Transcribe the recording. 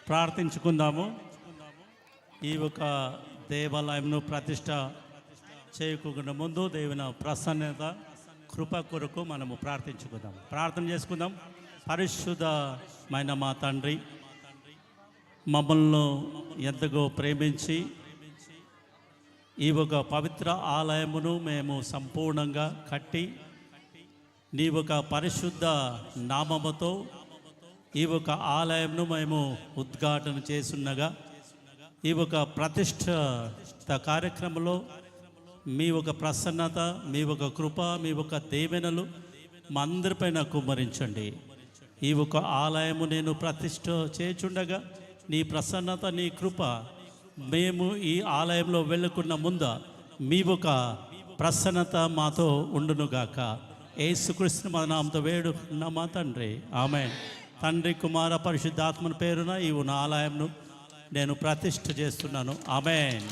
ప్రార్థించుకుందాము. ఈ ఒక దేవాలయంను ప్రతిష్ట చేయకుండా ముందు దేవుని ప్రసన్నత కృప కొరకు మనము ప్రార్థించుకుందాం. ప్రార్థన చేసుకుందాం. పరిశుద్ధమైన మా తండ్రి, మమ్మల్ని ఎంతగా ప్రేమించి ఈ ఒక పవిత్ర ఆలయమును మేము సంపూర్ణంగా కట్టి నీ ఒక పరిశుద్ధ నామముతో ఈ ఒక ఆలయంను మేము ఉద్ఘాటన చేస్తున్నగా ఈ ఒక ప్రతిష్ఠ కార్యక్రమంలో మీ ఒక ప్రసన్నత, మీ ఒక కృప, మీ ఒక దీవెనలు మా అందరిపైన కుమ్మరించండి. ఈ ఒక ఆలయము నేను ప్రతిష్ఠ చేయుచుండగా నీ ప్రసన్నత, నీ కృప మేము ఈ ఆలయంలో వెళ్ళకున్న ముందు మీ ఒక ప్రసన్నత మాతో ఉండునుగాక. యేసుక్రీస్తు మన నామముతో వేడుకున్న మా తండ్రి, ఆమేన్. తండ్రి, కుమార, పరిశుద్ధాత్మని పేరున ఈ ఆలయంను నేను ప్రతిష్ఠ చేస్తున్నాను. ఆమేన్.